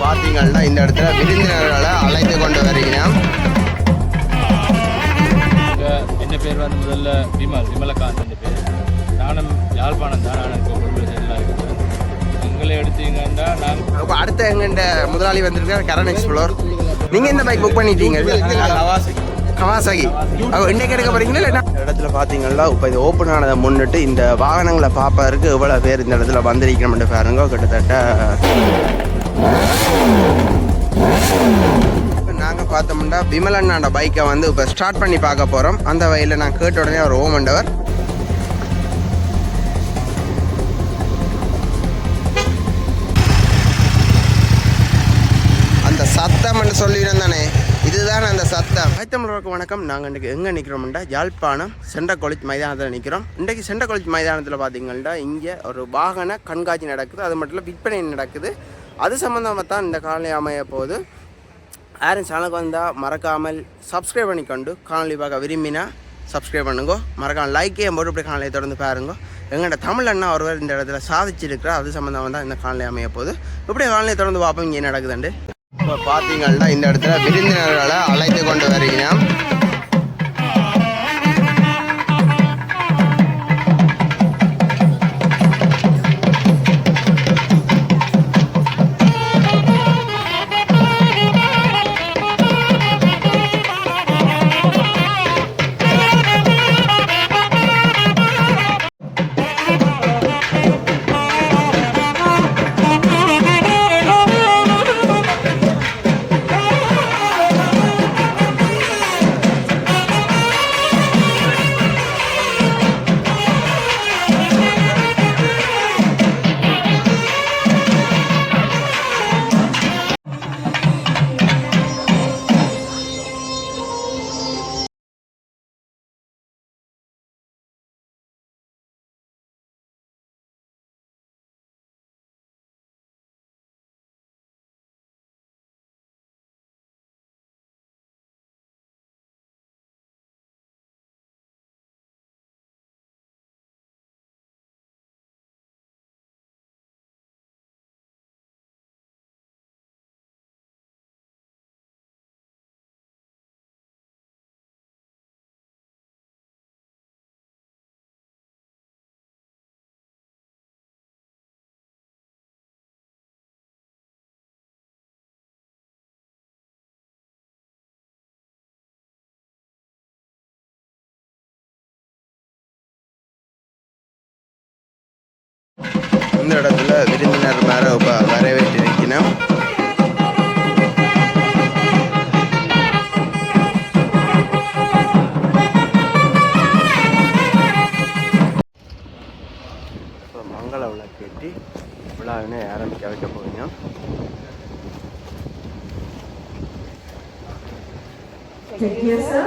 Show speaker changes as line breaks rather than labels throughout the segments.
பார்த்தீங்கன்னா இந்த இடத்துல விருந்தினர்களை அழைத்து கொண்டு வருகிறோம்.
என்ன பேர் வந்து முதல்ல விமலகாந்த் என்ற பேர். நானும் யாழ்ப்பாணம் தான். நான் இப்போ குடும்ப செல்லாம் இருக்கிறேன். எங்களை எடுத்தீங்கன்னா நாங்கள்
அடுத்த எங்கள்கிட்ட முதலாளி வந்திருக்கார் கரண் எக்ஸ்ப்ளோர். நீங்கள் இந்த பைக் புக் பண்ணிட்டீங்க? கவாசாகி. இன்றைக்கு எடுக்க போகிறீங்களா இல்லைன்னா இடத்துல பார்த்தீங்கன்னா இப்போ இது ஓப்பன் ஆனதை முன்னிட்டு இந்த வாகனங்களை பார்ப்பதற்கு எவ்வளோ பேர் இந்த இடத்துல வந்திருக்கணும்னு பாருங்க. கிட்டத்தட்ட நாங்கள் பார்த்தோம்னா விமலண்ணாண்ட பைக்கை வந்து இப்போ ஸ்டார்ட் பண்ணி பார்க்க போகிறோம். அந்த வகையில் நான் கேட்ட உடனே அவர் ஓமண்டவர் அந்த சத்தம்னு சொல்லிடுறேன் தானே, இதுதான் அந்த சத்தம். தமிழர்களுக்கு வணக்கம். நாங்கள் இன்றைக்கி எங்கே நிற்கிறோம்னா யாழ்ப்பாணம் சென்ட்ரல் காலேஜ் மைதானத்தில் நிற்கிறோம். இன்றைக்கு சென்ட்ரல் காலேஜ் மைதானத்தில் பார்த்தீங்கன்னா இங்கே ஒரு வாகன கண்காட்சி நடக்குது. அது மட்டும் இல்லை விற்பனை நடக்குது. அது சம்மந்தமாக தான் இந்த காணொலி அமைய போகுது. யாரும் சேனலுக்கு வந்தால் மறக்காமல் சப்ஸ்கிரைப் பண்ணிக்கொண்டு காணொலி பார்க்க விரும்பினா சப்ஸ்கிரைப் பண்ணுங்க. மறக்காமல் லைக்கே போட்டு இப்படி காணொலியை தொடர்ந்து பாருங்க. எங்கள்கிட்ட தமிழ் அண்ணா ஒருவர் இந்த இடத்துல சாதிச்சிருக்கிறார். அது சம்மந்தமாக தான் இந்த காணொலி அமைய போகுது. இப்படி காணொலியை தொடர்ந்து பார்ப்போம் இங்கே நடக்குதுண்டு. இப்போ பார்த்தீங்கன்னா இந்த இடத்துல விருந்தினர்களை அழைத்து கொண்டு வருகிறோம். இந்த இடத்துல விருந்தினர் மேலே வரவேற்றிருக்கணும். இப்போ மங்கள விளக்கு ஏற்றி விழாவினை ஆரம்பிக்க வைக்க போகிறீங்க.
Thank you, sir.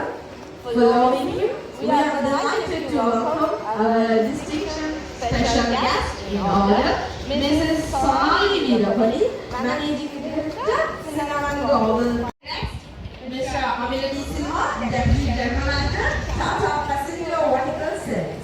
Following you, we are delighted to welcome our distinguished special guest in order, Mrs. Sonali Virapalli, Managing Director, Cinnamon Global. Next, Mr. Avilani Silva, Deputy General Manager, Tata Passenger Vertical Service.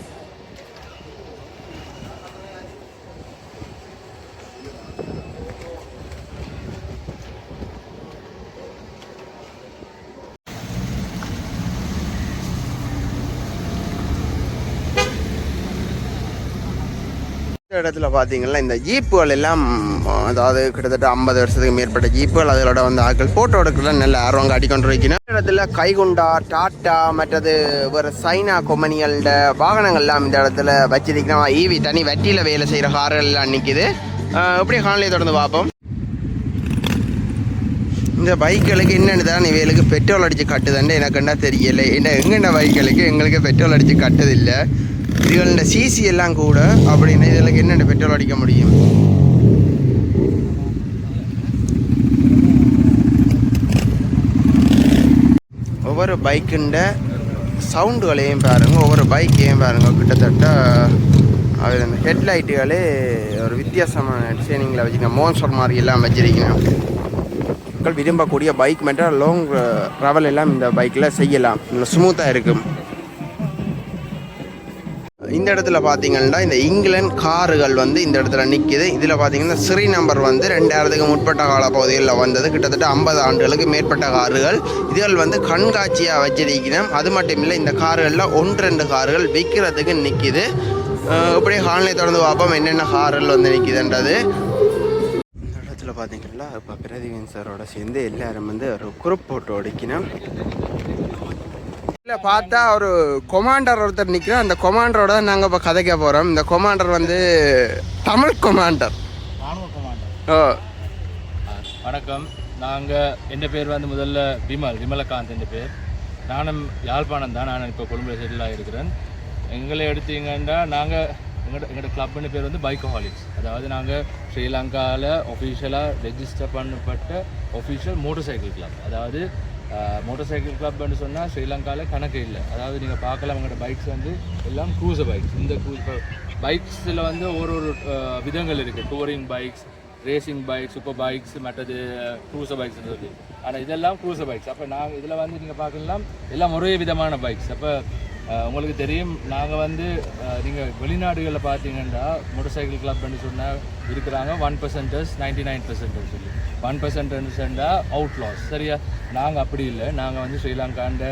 இந்த இடத்துல பார்த்தீங்கன்னா இந்த ஜீப்புகள் எல்லாம், அதாவது கிட்டத்தட்ட 50 வருஷத்துக்கு மேற்பட்ட ஜீப்புகள், அதோட வந்து ஆட்கள் ஃபோட்டோ எடுக்கிறதுல நல்ல ஆர்வம் காட்டிக்கொண்டு வைக்கணும். இந்த இடத்துல கைகுண்டா, டாட்டா, மற்றது வேறு சைனா கம்பெனிகளோட வாகனங்கள்லாம் இந்த இடத்துல வச்சிருக்கிறோம். ஈவி தனி வட்டியில் வேலை செய்கிற கார்கள் எல்லாம் நிற்கிது. எப்படி காணொலியை தொடர்ந்து பார்ப்போம். இந்த பைக்குகளுக்கு என்னென்னு தான் இவைகளுக்கு பெட்ரோல் அடித்து கட்டுதுன்னு எனக்குண்டா தெரியலை. எங்கென்ன பைக்குகளுக்கு எங்களுக்கு பெட்ரோல் அடித்து கட்டுதில்லை. இதுகளோட சிசி எல்லாம் கூட அப்படின்னா இதில் என்னென்ன பெட்ரோல் அடிக்க முடியும். ஒவ்வொரு பைக்குண்ட சவுண்டுகளையும் பாருங்கள், ஒவ்வொரு பைக்கையும் பாருங்கள். கிட்டத்தட்ட அதில் இந்த ஹெட்லைட்டுகளே ஒரு வித்தியாசமான டிசைனிங்கில் வச்சுருக்கேன். மோன்சர் மாதிரி எல்லாம் வச்சிருக்கேன். மக்கள் விரும்பக்கூடிய பைக் மட்டும் லாங் ட்ராவல் எல்லாம் இந்த பைக்கில் செய்யலாம். நல்லா ஸ்மூத்தாக இருக்கும். இந்த இடத்துல பார்த்தீங்கன்னா இந்த இங்கிலாந்து கார்கள் வந்து இந்த இடத்துல நிற்கிது. இதில் பார்த்தீங்கன்னா ஸ்ரீ நம்பர் வந்து 2000க்கு முற்பட்ட கால பகுதிகளில் வந்தது. கிட்டத்தட்ட 50 ஆண்டுகளுக்கு மேற்பட்ட கார்கள் இதுகள் வந்து கண்காட்சியாக வச்சிருக்கணும். அது மட்டும் இல்லை, இந்த கார்களில் 1-2 கார்கள் விற்கிறதுக்கு நிற்கிது. இப்படியே ஹால்னை தொடர்ந்து பார்ப்போம் என்னென்ன கார்கள் வந்து நிற்கிதுன்றது. இந்த இடத்துல பார்த்தீங்கன்னா இப்போ பிரதீவன் சாரோட சேர்ந்து எல்லாரும் வந்து ஒரு குரூப் போட்டு ஓடிக்கணும். இல்லை பார்த்தா ஒரு கொமாண்டர் ஒருத்தர் நிற்கிறோம். அந்த கொமாண்டரோட தான் நாங்கள் இப்போ கதைக்க போகிறோம். இந்த கொமாண்டர் வந்து தமிழ் கொமாண்டர். ஓ
வணக்கம். என் பேர் வந்து முதல்ல விமலகாந்த் என் பேர். நானும் யாழ்ப்பாணம் தான். நான் இப்போ கொழும்புல செட்டில் ஆகிருக்கிறேன். எங்களை எடுத்தீங்கன்னா எங்களோட கிளப்னு பேர் வந்து பைக்கஹாலிக்ஸ். அதாவது நாங்கள் ஸ்ரீலங்காவில் ஒஃபிஷியலாக ரெஜிஸ்டர் பண்ணப்பட்ட ஒஃபிஷியல் மோட்டர் சைக்கிள் கிளப். அதாவது மோட்டர் சைக்கிள் கிளப்னு சொன்னால் ஸ்ரீலங்காவில் கணக்கு இல்லை. அதாவது நீங்கள் பார்க்கலாம், அவங்களோட பைக்ஸ் வந்து எல்லாம் க்ரூசர் பைக்ஸ். இந்த பைக்ஸில் வந்து ஒரு விதங்கள் இருக்குது. Touring bikes, racing bikes, super bikes, மற்றது க்ரூசர் பைக்ஸ் இருக்குது. ஆனால் இதெல்லாம் க்ரூசர் பைக்ஸ். அப்போ நாங்கள் இதில் வந்து நீங்கள் பார்க்கலாம் எல்லாம் ஒரே விதமான பைக்ஸ். அப்போ உங்களுக்கு தெரியும், நாங்கள் வந்து நீங்கள் வெளிநாடுகளில் பார்த்தீங்கன்னா மோட்டர் சைக்கிள் கிளப்னு சொன்னால் இருக்கிறாங்க 1%, 99% சொல்லி 1% அவுட்லாஸ். சரியா? நாங்கள் அப்படி இல்லை. நாங்கள் வந்து ஸ்ரீலங்காண்ட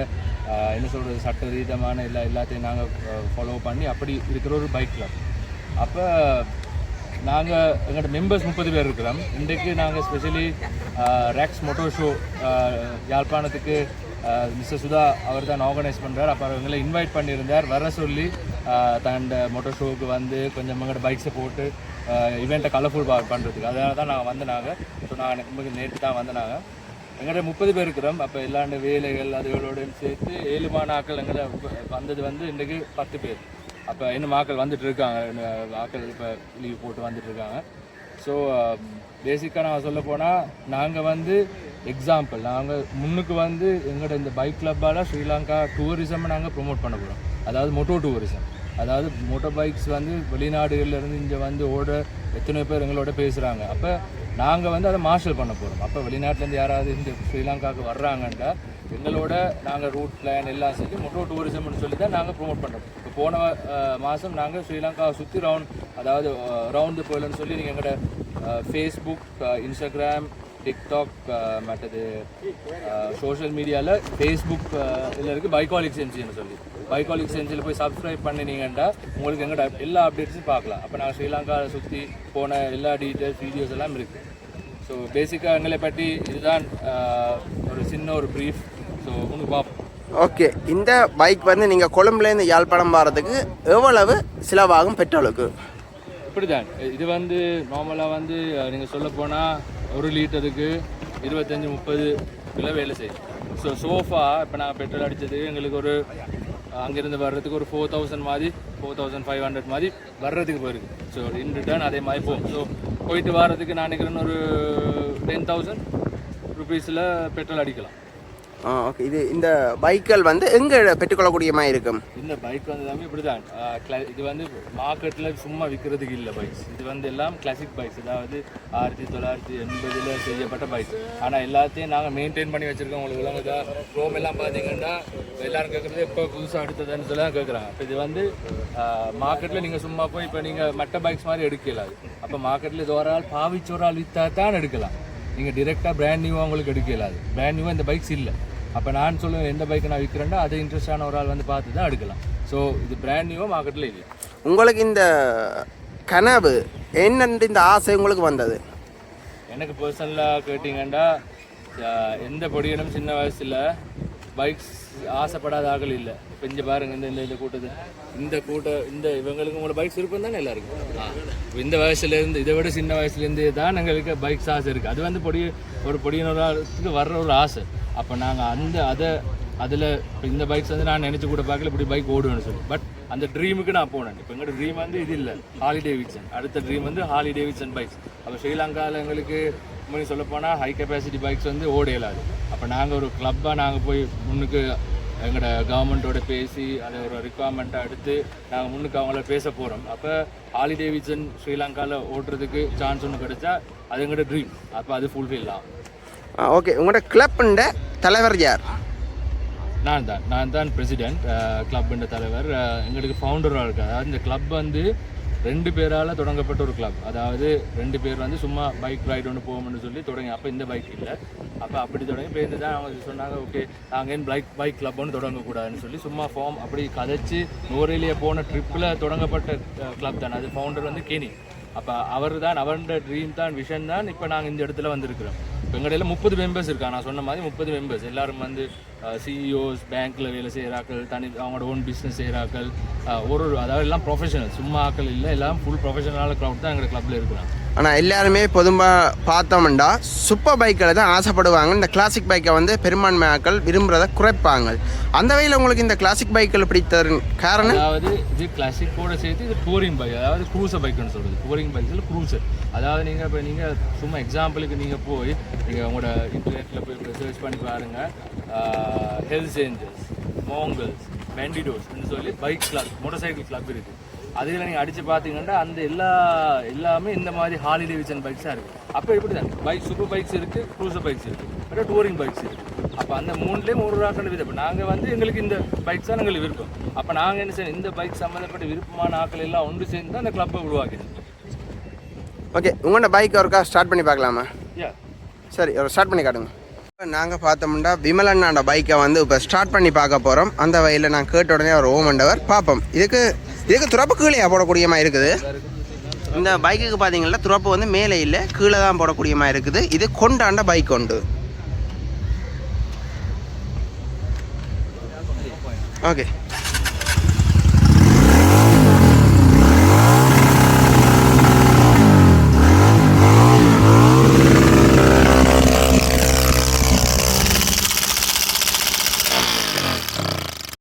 என்ன சொல்கிறது சட்ட ரீதமான எல்லாத்தையும் நாங்கள் ஃபாலோ பண்ணி அப்படி இருக்கிற ஒரு பைக் கிளப். அப்போ நாங்கள் எங்களோட மெம்பர்ஸ் 30 பேர் இருக்கிறோம். இன்றைக்கு நாங்கள் ஸ்பெஷலி ரேக்ஸ் மோட்டோ ஷோ யாழ்ப்பாணத்துக்கு மிஸ்டர் சுதா அவர் தான் ஆர்கனைஸ் பண்ணுறார். அப்போ அவங்களை இன்வைட் பண்ணியிருந்தார், வர சொல்லி தன்னோட மோட்டோ ஷோவுக்கு வந்து கொஞ்சம் எங்களோட பைக்ஸை போட்டு இவெண்ட்டை கலர்ஃபுல் பண்ணுறதுக்கு. அதனால தான் நாங்கள் வந்தனாங்க. ஸோ நாங்கள் நேற்று தான் வந்தனாங்க. எங்கள்கிட்ட 30 பேர் இருக்கிறோம். அப்போ எல்லாண்ட வேலைகள் அதுகளோடு சேர்த்து 7 மாநாக்கள் எங்களை வந்தது வந்து இன்றைக்கு 10 பேர். அப்போ இன்னும் ஆக்கள் வந்துட்டு இருக்காங்க. ஆக்கள் இப்போ லீவ் போட்டு வந்துட்டு இருக்காங்க. ஸோ பேசிக்காக நான் சொல்ல போனால் நாங்கள் வந்து எக்ஸாம்பிள், நாங்கள் முன்னுக்கு வந்து எங்களோட இந்த பைக் கிளப்பால் ஸ்ரீலங்கா டூரிசமை நாங்கள் ப்ரொமோட் பண்ண போகிறோம். அதாவது மோட்டோ டூரிசம். அதாவது மோட்டர் பைக்ஸ் வந்து வெளிநாடுகள்லேருந்து இங்கே வந்து ஓட எத்தனை பேர் எங்களோட பேசுகிறாங்க. அப்போ நாங்கள் வந்து அதை மார்ஷல் பண்ண போகிறோம். அப்போ வெளிநாட்டிலேருந்து யாராவது இந்த ஸ்ரீலங்காவுக்கு வர்றாங்கன்னா எங்களோட நாங்கள் ரூட் பிளான் எல்லாம் சொல்லி மோட்டோ டூரிசம்னு சொல்லி தான் நாங்கள் ப்ரொமோட் பண்ணுறோம். இப்போ போன மாதம் நாங்கள் ஸ்ரீலங்காவை சுற்றி அதாவது ரவுண்டு போயிலன்னு சொல்லி நீங்கள் எங்களோட ஃபேஸ்புக், இன்ஸ்டாகிராம், டிக்டாக், மற்றது சோஷியல் மீடியாவில் ஃபேஸ்புக் இதில் இருக்குது பைக்காலிக்ஸ் என்ஜின்னு சொல்லி பைக்காலிக்ஸ் என்ஜியில் போய் சப்ஸ்கிரைப் பண்ணினீங்கன்னா உங்களுக்கு எங்களோட எல்லா அப்டேட்ஸும் பார்க்கலாம். அப்போ நாங்கள் ஸ்ரீலங்காவை சுற்றி போன எல்லா டீட்டெயில்ஸ் வீடியோஸ் எல்லாம் இருக்குது. ஸோ பேசிக்காக எங்களை பற்றி இதுதான் ஒரு சின்ன ஒரு ப்ரீஃப். ஸோ உங்களுக்கு பார்ப்போம்.
ஓகே, இந்த பைக் வந்து நீங்கள் கொழும்புலேருந்து யாழ்ப்பாணம் வர்றதுக்கு எவ்வளவு செலவாகும் பெட்ரோலுக்கு?
இப்படி தான் இது வந்து நார்மலாக வந்து நீங்கள் சொல்ல போனால் 1 லிட்டருக்கு 25-30 கிலோ வேலை செய்யும். ஸோ சோஃபா இப்போ நான் பெட்ரோல் அடித்தது எங்களுக்கு ஒரு அங்கேருந்து வர்றதுக்கு ஒரு 4000 மாதிரி 4500 மாதிரி வர்றதுக்கு போயிருக்கு. ஸோ இன் ரிட்டர்ன் அதே மாதிரி போகும். ஸோ போயிட்டு வர்றதுக்கு நான் நினைக்கிறேன்னு ஒரு 10,000 ருபீஸில் பெட்ரோல் அடிக்கலாம்.
ஓகே, இந்த பைக்கள் வந்து எங்கே பெற்றுக்கொள்ளக்கூடிய மாதிரி இருக்கும்?
இந்த பைக் வந்து எல்லாமே இப்படி தான். இது வந்து மார்க்கெட்டில் சும்மா விற்கிறதுக்கு இல்லை பைக்ஸ். இது வந்து எல்லாம் கிளாசிக் பைக்ஸ். அதாவது 1980 செய்யப்பட்ட பைக்ஸ். ஆனால் எல்லாத்தையும் நாங்கள் மெயின்டைன் பண்ணி வச்சுருக்கோம். உங்களுக்கு விளங்குதா? ரோம் எல்லாம் பார்த்தீங்கன்னா எல்லாரும் கேட்குறது இப்போ புதுசாக எடுத்ததுன்னு சொல்லி தான் கேட்குறாங்க. இப்போ இது வந்து மார்க்கெட்டில் நீங்கள் சும்மா போய் இப்போ நீங்கள் மற்ற பைக்ஸ் மாதிரி எடுக்கலாது. அப்போ மார்க்கெட்டில் இது ஒரு ஆள் பாவிச்சு ஒரு ஆள் விற்றா தான் எடுக்கலாம். நீங்கள் டிரெக்டாக பிராண்ட் நியூவாக உங்களுக்கு எடுக்கலாது. பிராண்ட் நியூவாக இந்த பைக்ஸ் இல்லை. அப்போ நான் சொல்லுவேன் எந்த பைக்கை நான் விற்கிறேன்னா அது இன்ட்ரெஸ்டான ஒரு ஆள் வந்து பார்த்து தான் எடுக்கலாம். ஸோ இது பிராண்ட் நியூவாக மார்க்கெட்டில் இல்லை. உங்களுக்கு இந்த கனவு என்னென்று இந்த ஆசை உங்களுக்கு வந்தது? எனக்கு பர்சனலாக கேட்டிங்கன்னா எந்த பொடியிலும் சின்ன வயசில் பைக்ஸ் ஆசைப்படாத ஆக்கள் இல்லை. இப்போ இங்கே பாருங்கள், இந்த கூட்ட இவங்களுக்கு உங்களோட பைக்ஸ் இருக்கும் தானே எல்லாருக்கும். இந்த வயசுலேருந்து இதை விட சின்ன வயசுலேருந்தே தான் எங்களுக்கு பைக்ஸ் ஆசை இருக்குது. அது வந்து ஒரு பொடியினருக்கு வர்ற ஒரு ஆசை. அப்போ நாங்கள் அதில் இப்போ இந்த பைக்ஸ் வந்து நான் நினச்சி கூட பார்க்கல இப்படி பைக் ஓடுவேன்னு சொல்லி. பட் அந்த ட்ரீமுக்கு நான் போனேன். இப்போ எங்களோட ட்ரீம் வந்து இது இல்லை, ஹார்லி டேவிட்சன். அடுத்த ட்ரீம் வந்து ஹார்லி டேவிட்சன் பைக்ஸ். அப்போ ஸ்ரீலங்காவில் எங்களுக்கு முன்னாடி சொல்லப்போனால் ஹை கெப்பாசிட்டி பைக்ஸ் வந்து ஓட இயலாது. அப்போ நாங்கள் ஒரு கிளப்பாக நாங்கள் போய் முன்னுக்கு எங்களோட கவர்மெண்ட்டோட பேசி அதை ஒரு ரிக்வயர்மெண்ட்டாக எடுத்து நாங்கள் முன்னுக்கு அவங்கள பேச போகிறோம். அப்போ ஹார்லி டேவிட்சன் ஸ்ரீலங்காவில் ஓட்டுறதுக்கு சான்ஸ் ஒன்று கிடைச்சா அது எங்களோட ட்ரீம். அப்போ அது ஃபுல்ஃபில் ஆகும்.
ஓகே, உங்களோட கிளப்புண்ட தலைவர் யார்?
நான் தான் பிரசிடென்ட், கிளப்புன்ற தலைவர். எங்களுக்கு ஃபவுண்டராக இருக்குது. அதாவது இந்த கிளப் வந்து 2 பேரால் தொடங்கப்பட்ட ஒரு கிளப். அதாவது 2 பேர் வந்து சும்மா பைக் ரைடு ஒன்று போகணும்னு சொல்லி தொடங்கி, அப்போ இந்த பைக் இல்லை, அப்போ அப்படி தொடங்கி பேருந்து தான் அவங்க சொன்னாங்க, ஓகே நாங்கள் ஏன் பைக் கிளப் ஒன்று தொடங்கக்கூடாதுன்னு சொல்லி சும்மா ஃபார்ம் அப்படி கதைச்சி நோரேலியா போன ட்ரிப்பில் தொடங்கப்பட்ட கிளப் தான் அது. ஃபவுண்டர் வந்து கெனி. அப்போ அவரோட ட்ரீம் தான், விஷன் தான். இப்போ நாங்கள் இந்த இடத்துல வந்திருக்கிறோம். இப்போ எங்கடையில் 30 மெம்பர்ஸ் இருக்காங்க. நான் சொன்ன மாதிரி 30 மெம்பர்ஸ் எல்லாரும் வந்து சிஇஓஸ், பேங்க்கில் வேலை செய்கிறாக்கள், அவங்களோட ஓன் பிஸ்னஸ் செய்கிறாக்கள், அதாவது எல்லாம் ப்ரொஃபஷனல், சும்மா ஆக்கள் இல்லை, எல்லாம் ஃபுல் ப்ரொஃபஷனலான க்ரௌட் தான் எங்கள் கிளப்பில் இருக்கிறாங்க.
ஆனால் எல்லாருமே பொதுவாக பார்த்தோம்னா சூப்பர் பைக்கில் தான் ஆசைப்படுவாங்க. இந்த கிளாசிக் பைக்கை வந்து பெரும்பான்மையாக்கள் விரும்புகிறத குறைப்பாங்க. அந்த வகையில் உங்களுக்கு இந்த கிளாசிக் பைக்கில் பிடித்த காரணம்?
அதாவது இது கிளாசிக்கோட சேர்த்து இது டூரிங் பைக், அதாவது க்ரூசர் பைக்குன்னு சொல்கிறது. டூரிங் பைக்ஸில் க்ரூசர். அதாவது நீங்கள் சும்மா எக்ஸாம்பிளுக்கு நீங்கள் போய் நீங்கள் உங்களோட இன்டர்நெட்டில் போய் சர்ச் பண்ணி பாருங்கள், ஹெல்த் சேஞ்சர்ஸ், மோங்கல்ஸ், பெண்டிடோஸ்ன்னு சொல்லி bike club, motor cycle club இருக்குது. அதில் நீங்கள் அடித்து பார்த்தீங்கன்னா அந்த எல்லாமே இந்த மாதிரி ஹார்லி டேவிட்சன் பைக்ஸாக இருக்குது. அப்போ எப்படி தான் பைக், சூப்பர் பைக்ஸ் இருக்குது, க்ரூசர் பைக்ஸ் இருக்குது, அப்புறம் டூரிங் பைக்ஸ் இருக்குது. அப்போ அந்த 3லேயும் ஒரு ராக்கண்டு விதம். இப்போ நாங்கள் வந்து எங்களுக்கு இந்த பைக்ஸ் தான் எங்களுக்கு விருப்பம். அப்போ நாங்கள் என்ன செய்யணும், இந்த பைக் சம்மந்தப்பட்ட விருப்பமான ஆட்கள் எல்லாம் ஒன்று சேர்ந்து தான் அந்த கிளப்பை உருவாக்கிடுது.
ஓகே, உங்களோட பைக் ஒருக்கா ஸ்டார்ட் பண்ணி பார்க்கலாமா?
யா
சரி, ஒரு ஸ்டார்ட் பண்ணி காட்டுங்க. நாங்கள் பார்த்தோம்னா விமலண்ணாண்ட பைக்கை வந்து இப்போ ஸ்டார்ட் பண்ணி பார்க்க போகிறோம். அந்த வகையில் நான் கேட்ட உடனே ஒரு ஓமண்டவர் பார்ப்போம். இதுக்கு துறப்பு கீழே போடக்கூடியமாக இருக்குது. இந்த பைக்குக்கு பார்த்தீங்கன்னா துறப்பு வந்து மேலே இல்லை, கீழே தான் போடக்கூடியமாக இருக்குது. இது கொண்டாண்ட பைக் உண்டு. ஓகே,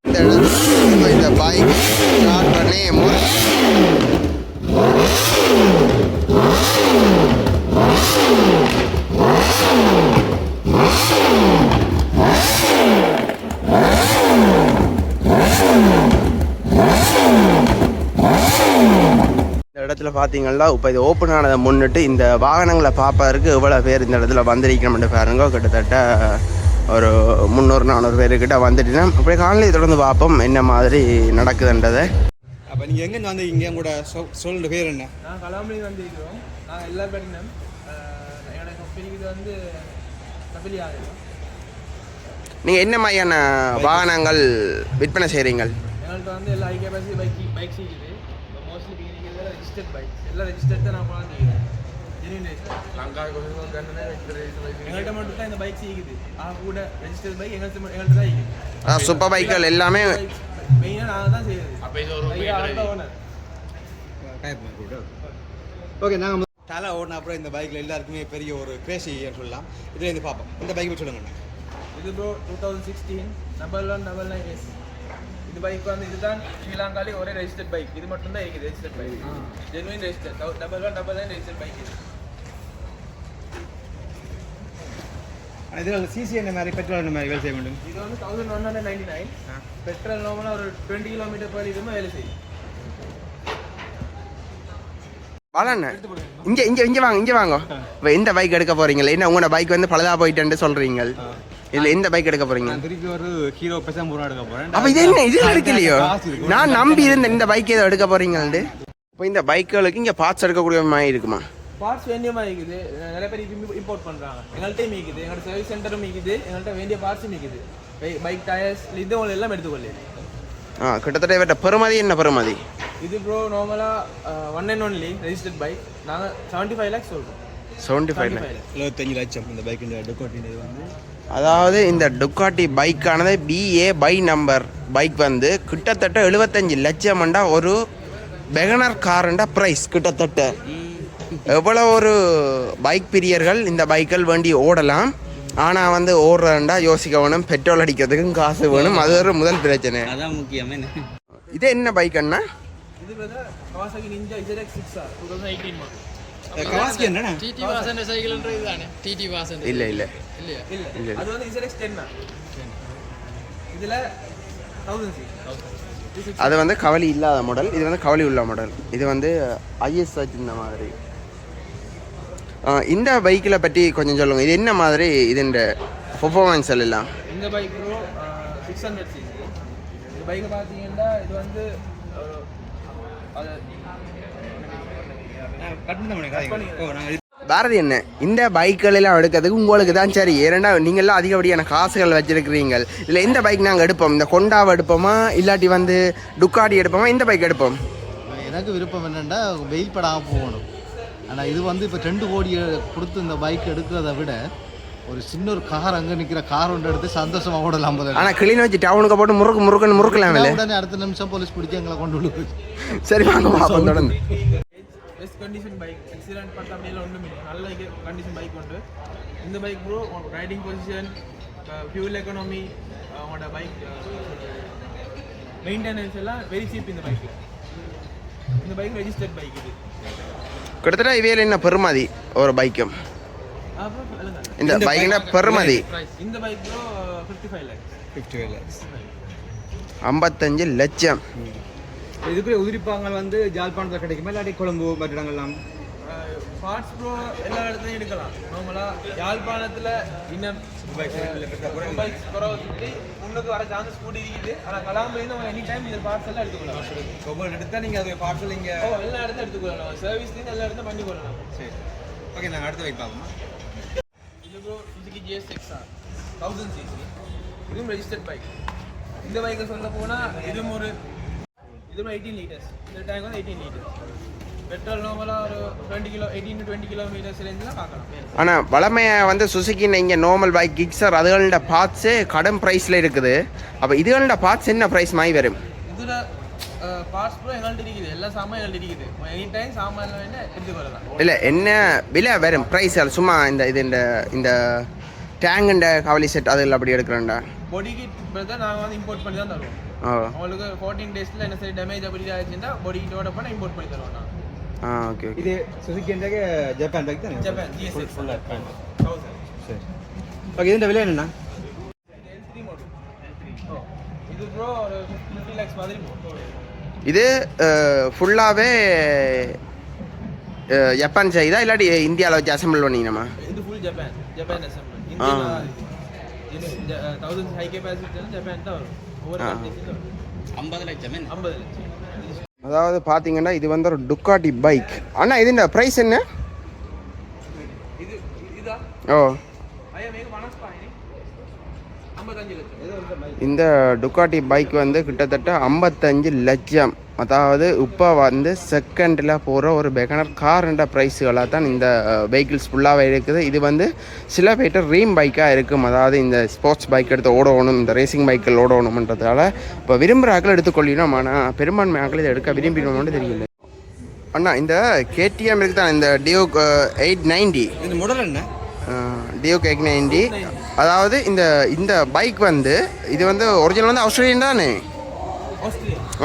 இந்த பைக் ஸ்டார்ட் பண்ணி இந்த இடத்துல பார்த்தீங்கன்னா இப்போ இது ஓப்பன் ஆனதை முன்னிட்டு இந்த வாகனங்களை பார்ப்பதற்கு எவ்வளோ பேர் இந்த இடத்துல வந்திருக்கணும்னு பாருங்க. கிட்டத்தட்ட ஒரு 300-400 பேருக்கிட்ட வந்துட்டுனா அப்படியே காலையில் தொடர்ந்து பார்ப்போம் என்ன மாதிரி நடக்குதுன்றதை.
அப்போ நீங்கள் எங்கேருந்து வந்திருக்கீங்க? உங்களோட சொல்கிற பேர் என்ன?
நான் கலாமணி வந்திருக்கிறோம். நாங்கள் எல்லா படிக்கணும். என்னோட கம்பெனிக்கு வந்து கபிலி ஆகிடும்.
நீங்கள் என்ன மாதிரியான வாகனங்கள் விற்பனை செய்கிறீங்க?
எங்கள்கிட்ட வந்து எல்லா ஹை கெப்பாசிட்டி பைக் இருக்குது. இப்போ மோஸ்ட்லி இருக்கிறது ரெஜிஸ்டர்ட் பைக்ஸ், எல்லாம் ரெஜிஸ்டர்ட் தான் நான் கொண்டாந்துக்கிறேன். ஜென்யூன் ரெஜிஸ்டர் எங்கள்கிட்ட மட்டும் தான் இந்த பைக் இருக்குது. கூட ரெஜிஸ்டர்ட் பைக் எங்கள்கிட்ட தான் இருக்குது.
சூப்பர் பைக்குகள் எல்லாமே
மெயினாக நாங்கள் தான் செய்யுது.
ஓகே, நாங்கள் தலை ஓடின அப்புறம் இந்த பைக்கில் எல்லாருக்குமே பெரிய ஒரு கிரேசி சொல்லலாம். இதில் இருந்து பார்ப்போம். இந்த பைக் சொல்லுங்கண்ணா.
இது ப்ரோ 2016 1199S. இந்த பைக் வந்து இதுதான் ஸ்ரீலங்காலே ஒரே ரெஜிஸ்டர்ட் பைக். இது மட்டும் தான் இருக்குது registered bike, genuine register 1199 registered bike.
இதில் சிசி என்ன மாதிரி, பெட்ரோல் என்ன மாதிரி வேலை செய்ய வேண்டும்?
இது வந்து 1199. பெட்ரோல் நார்மலாக ஒரு 20 கிலோமீட்டர் per இதுமே வேலை செய்யும்.
பாலண்ண இங்கே வாங்க. இப்போ இந்த பைக் எடுக்க போகிறீங்களே, என்ன உங்களோட பைக் வந்து பழுதாக போயிட்டேன்னு சொல்கிறீங்க. இதில் எந்த பைக் எடுக்க போகிறீங்க?
திருப்பி ஒரு ஹீரோ பெசம் பூரா எடுக்க போகிறேன்.
அப்போ இது என்ன இதில் எடுக்கலையோ? நான் நம்பி இருந்த இந்த பைக் ஏதோ எடுக்க போகிறீங்கள்ட்டு. இப்போ இந்த பைக்குகளுக்கு இங்கே பார்ட்ஸ் எடுக்கக்கூடிய மாதிரி இருக்குமா?
பார்ட்ஸ் வேண்டியமாக இருக்குது. நிறைய பேர் இம்போர்ட் பண்ணுறாங்க. எங்கள்கிட்டையும் இருக்குது, எங்கள்கிட்ட சர்வீஸ் சென்டரும் இருக்குது, எங்கள்கிட்ட வேண்டிய பார்ட்ஸும் இருக்குது. பைக் டயர்ஸ் இது உங்களுக்கு எல்லாம் எடுத்துக்கொள்ளு.
கிட்டத்தட்ட இவர்கிட்ட பெறுமதி என்ன பெறுமதி?
இது ப்ரோ நார்மலாக 1 and only ரெஜிஸ்டர்ட் பைக். நாங்கள் 75 lakhs சொல்கிறோம்.
75 lakh,
75 லட்சம் இந்த பைக். இந்த டுக்காட்டி வந்து
அதாவது இந்த டுக்காட்டி பைக்கானது BA பை நம்பர் பைக் வந்து கிட்டத்தட்ட 75 லட்சம்ண்டா ஒரு பெகனர் காரண்ட ப்ரைஸ். கிட்டத்தட்ட எவ்வளோ ஒரு பைக் பிரியர்கள் இந்த பைக்கள் வேண்டி ஓடலாம். ஆனால் வந்து ஓடுறா யோசிக்க வேணும், பெட்ரோல் அடிக்கிறதுக்கும் காசு வேணும். அது ஒரு முதல் பிரச்சனை.
அதான் முக்கியம்.
இது என்ன பைக் அண்ணா?
இது Kawasaki ninja ZX6 2018 model.
Kawasaki என்னண்ணா?
TT வாசன் சைக்கிள்ன்ற இதுதானே? TT வாசன்
இல்லை.
அது வந்து ZX10 தான். இதில் 1000
அது வந்து கவலி இல்லாத மாடல், இது வந்து கவலி உள்ள மாடல். இது வந்து ISH இந்த மாதிரி. இந்த பைக்கில் பற்றி கொஞ்சம் சொல்லுங்கள். இது என்ன மாதிரி இதுன்ற பெர்ஃபார்மன்ஸ் எல்லாம்?
இந்த பைக் ப்ரோ 600 cc. இந்த பைக்கை பார்த்தீங்கன்னா இது வந்து
பாரதி என்ன இந்த பைக்குகள் எல்லாம் எடுக்கிறதுக்கு உங்களுக்கு தான் சரி. ஏன்னா நீங்கள்லாம் அதிகப்படியான காசுகள் வச்சிருக்கிறீங்க. இல்லை இந்த பைக் நாங்கள் எடுப்போம், இந்த கொண்டாவை எடுப்போமா இல்லாட்டி வந்து டுக்காடி எடுப்போமா, இந்த பைக் எடுப்போம்.
எனக்கு விருப்பம் என்னென்னா வெயில் படாமல் போகணும். ஆனால் இது வந்து இப்போ 2 கோடி கொடுத்து இந்த பைக் எடுக்கிறத விட ஒரு சின்ன ஒரு கார் அங்கே நிற்கிற கார் ஒன்று எடுத்து சந்தோஷமாக ஓடலாம் போது.
ஆனால் கிளீன் வச்சு டவுனுக்கு போட்டு முறுக்கலாம்.
உடனே அடுத்த நிமிஷம் போலீஸ் பிடிச்சி எங்களை கொண்டு விடுது.
சரி வாங்க பார்ப்போம் தொடர்ந்து.
பெஸ்ட் கண்டிஷன் பைக், ஆக்சிடென்ட் பண்ண அப்படியெல்லாம் ஒன்றும் இல்லை, நல்ல கண்டிஷன் பைக் உண்டு. இந்த bike bro riding position, fuel economy, அவங்களோட பைக் மெயின்டெனன்ஸ் எல்லாம் வெரி சீப் இந்த பைக்கில். இந்த பைக் ரெஜிஸ்டர்ட் பைக் இது.
கிட்டத்தட்ட இவையில் என்ன பெருமதி ஒரு பைக்கும் இந்த பைக்கின பெருமதி?
இந்த பைக் ப்ரோ 55 lakhs.
55 லட்சம்.
இதுக்குரிய உதிரிப்பாங்கள் வந்து ஜாழ்ப்பாணத்தில் கிடைக்குமா இல்லாட்டி கொழும்பு மற்ற இடங்கள்லாம்?
பார்ட்ஸ் ப்ரோ எல்லா இடத்துலையும் எடுக்கலாம். நார்மலாக யாழ்ப்பாணத்தில் இன்னும் பைக்ஸ் குறவை சுற்றி முன்னுக்கு வர சான்சஸ் கூடி இருக்குது. ஆனால் கலாம்புலேருந்து அவங்க எனி டைம் இந்த பார்ட்ஸ் எல்லாம் எடுத்துக்கலாம்.
ஒவ்வொரு எடுத்தால் நீங்கள் அது பார்ட்ஸில் இங்கே
எல்லா இடத்துல எடுத்துக்கொள்ளலாம். சர்வீஸ்லேருந்து எல்லா இடத்துல பண்ணி கொள்ளலாம்.
சரி, ஓகே, நாங்கள் அடுத்து பைக் பார்ப்போமா?
இது bro Suzuki GS XR 1000 cc. இதுவும் ரெஜிஸ்டர்ட் பைக். இந்த பைக்கை சொல்ல போனால் இதுவும் 18 liters. இந்த டேங்க் வந்து 18 liters. பெட்ரோல் நார்மலாக ஒரு 18 to 20 கிலோமீட்டர்ஸ்லேருந்துலாம் பார்க்கலாம்.
ஆனால் வளமையாக வந்து சுசுக்கின்னு இங்கே நார்மல் பைக் கிக்ஸர் அதுகளோட பார்ட்ஸு கடன் ப்ரைஸில் இருக்குது. அப்போ இதுகளோட பார்ட்ஸ் என்ன ப்ரைஸ் மாதிரி வரும்?
இதில் பார்ட்ஸ் ப்ரோ எங்கள்கிட்ட இருக்குது, எல்லா சாமான் எங்கள்கிட்ட இருக்குது. எனி டைம் சாமான் வேணால் எடுத்துக்கொள்ளலாம்.
இல்லை என்ன விலை வரும் ப்ரைஸ்? சும்மா இந்த டேங்குண்ட கவலி செட் அதில் அப்படி எடுக்கிறோண்டா
பாடி கிட் தான் நாங்கள் வந்து இம்போர்ட் பண்ணி தான் தருவோம். உங்களுக்கு 14 daysல என்ன சரி டேமேஜ் அப்படி ஆச்சுன்னா பாடி கிட்டோட பண்ண இம்போர்ட் பண்ணி தருவோம் நான்.
ஓகே.
இது சுசுகி என்றாக ஜப்பான் பைக் தானே?
Japan GS XR 1000.
சரி, ஓகே. இதோட விலை என்னண்ணா?
L3 model. இது ப்ரோ ஒரு 50 lakhs மாதிரி
இது ஃபுல்லாகவே ஜப்பான் செய்தா இல்லாட்டி இந்தியாவில் வச்சு அசம்பிள் பண்ணிங்கம்மா?
இது full Japan assemble. India 1000 high capacity Japan தான் வரும். ஒவ்வொரு கம்பெனிக்கும் 50 லட்சம்.
அதாவது பார்த்தீங்கன்னா இது வந்து ஒரு டுக்காட்டி பைக். அண்ணா இதுன்ற ப்ரைஸ் என்ன?
இது இதா?
ஓ,
ஐயா மேக வனஸ்பாயினி 55 லட்சம்.
இந்த டுக்காட்டி பைக் வந்து கிட்டத்தட்ட 55 லட்சம். அதாவது இப்போ வந்து செகண்டில் போகிற ஒரு பெகனர் கார்ன்ற ப்ரைஸுகளாக தான் இந்த வெஹிக்கிள்ஸ் ஃபுல்லாகவே இருக்குது. இது வந்து சில பேர்ட்ட ரீம் பைக்காக இருக்கும். அதாவது இந்த ஸ்போர்ட்ஸ் பைக் எடுத்து ஓடணும், இந்த ரேசிங் பைக்கில் ஓடணுன்றதால இப்போ விரும்புகிற ஆக்கள் எடுத்துக்கொள்ளினோம். ஆனால் பெரும்பான்மை ஆக்கள் இதை எடுக்க விரும்பினோம்னு தெரியல. அண்ணா இந்த KTM இருக்குது தான், இந்த டியூக் 890.
இந்த மாடல் என்ன?
டியூக் 890. அதாவது இந்த பைக் வந்து இது வந்து ஒரிஜினல் வந்து ஆஸ்திரேலியன் தானே?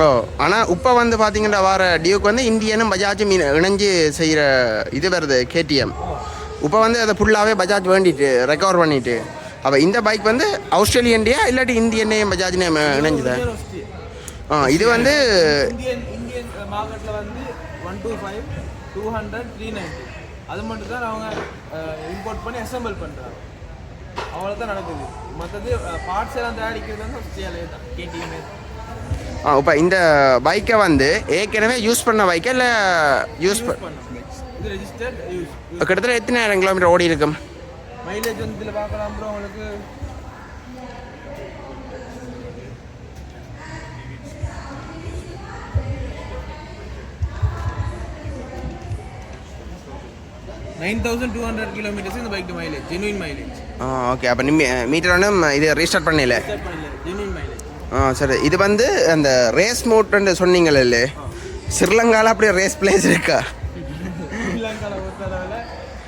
ஓ, ஆனால் இப்போ வந்து பார்த்தீங்கன்னா வர டியூக் வந்து இந்தியனும் பஜாஜும் இணைஞ்சு செய்கிற இது வருது KTM. இப்போ வந்து அதை ஃபுல்லாகவே பஜாஜ் வேண்டிட்டு ரெக்கவர் பண்ணிட்டு. அப்போ இந்த பைக் வந்து ஆஸ்திரேலியன்டையா இல்லாட்டி இந்தியனையும் பஜாஜ்னையும் இணைஞ்சுதா? இது வந்து
இந்தியன் மார்க்கெட்டில் வந்து 125, 200, 390 அது மட்டும் தான் அவங்க இம்போர்ட் பண்ணி அசம்பிள் பண்ணுறாங்க. அவ்வளோ தான் நடக்குது. மற்றது பார்ட்ஸ் எல்லாம் தயாரிக்கிறது வந்து ஆஸ்திரேலியா தான், KTM.
இப்போ இந்த பைக்கை வந்து ஏற்கனவே யூஸ் பண்ண பைக்கை இல்லை யூஸ்
பண்ண இது ரெஜிஸ்டர்ட் யூஸ்.
கிட்டத்தட்ட எத்தனை 1000 கிலோமீட்டர் ஓடி இருக்கும்?
மைலேஜ் வந்து இதில் பார்க்கலாம் ப்ரோ உங்களுக்கு 9200 kilometers இந்த bike mileage, genuine mileage.
Okay. அப்போ நீ மீட்டர் ஒன்றும் இது ரீஸ்டார்ட் பண்ணல?
Genuine mileage.
சரி. இது வந்து அந்த ரேஸ் மோட்னு சொன்னீங்கல்ல, ஸ்ரீலங்காவில் அப்படியே ரேஸ் பிளேஸ் இருக்கா?
ஸ்ரீலங்காவில் பொறுத்தளவில்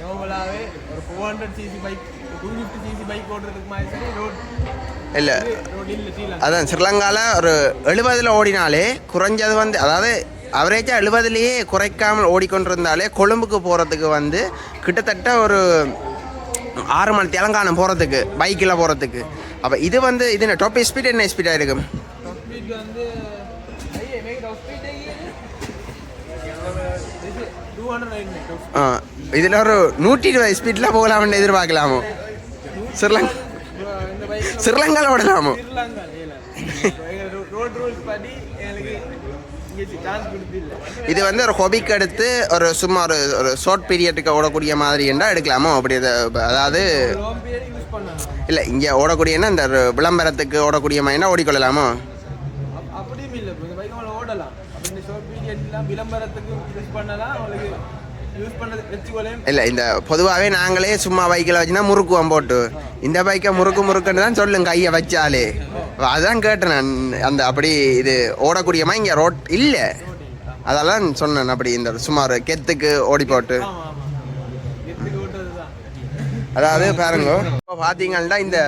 நார்மலாகவே ஒரு 400cc பைக், 250cc பைக் ஓடுறதுக்கு மாதிரி சரி ரோட்
இல்லை.
ரோட் இல்லை ஸ்ரீலங்கா.
அதான் ஸ்ரீலங்காவில் ஒரு 70 ஓடினாலே குறைஞ்சது வந்து, அதாவது அவரேஜாக 70லேயே குறைக்காமல் ஓடிக்கொண்டிருந்தாலே கொழும்புக்கு போகிறதுக்கு வந்து கிட்டத்தட்ட ஒரு 6 மணி தெலங்கானம் போகிறதுக்கு பைக்கில் போகிறதுக்கு. அப்போ இது வந்து இது என்ன டாப் ஸ்பீட் என்ன ஸ்பீடாக இருக்கும்?
டாப் ஸ்பீட் வந்து டாப் ஸ்பீட் 209.
இதில் ஒரு 120 ஸ்பீடில் போகலாம்னு எதிர்பார்க்கலாமோ? ஸ்ரீலங்காவில் ஓடலாமோ?
ஸ்ரீலங்கா ரோட் ரூல்ஸ் படி எனக்கு இங்கே சான்ஸ் கொடுத்தில்லை.
இது வந்து ஒரு ஹொபிக்கு எடுத்து ஒரு சும்மா ஒரு ஷார்ட் பீரியட்டுக்கு ஓடக்கூடிய மாதிரி என்றால் எடுக்கலாமோ அப்படி அதாவது
லாங் பீரியட் யூஸ் பண்ணலாம்.
இல்லை இங்கே ஓடக்கூடியன்னா இந்த விளம்பரத்துக்கு ஓடக்கூடிய மாதிரினா ஓடிக்கொள்ளலாமோ?
அப்படியும் இல்லை, இந்த பைக் அவங்களை ஓடலாம். அப்படி இந்த ஷார்ட் பீரியட்லாம் விளம்பரத்துக்கு யூஸ் பண்ணலாம், அவங்களுக்கு யூஸ் பண்ணது வச்சுக்கொள்ளையும்.
இல்லை இந்த பொதுவாகவே நாங்களே சும்மா பைக்கில் வச்சுன்னா முறுக்குவோம் போட்டு, இந்த பைக்கை முறுக்குன்னு தான் சொல்லுங்க கையை வச்சாலே. அதான் கேட்டேன் நான், அந்த அப்படி இது ஓடக்கூடியமா இங்கே ரோட் இல்லை, அதெல்லாம் சொன்னேன். அப்படி இந்த சுமார் கெத்துக்கு ஓடி போட்டு அதாவது பாருங்க. இப்போ பார்த்தீங்கன்னா இந்த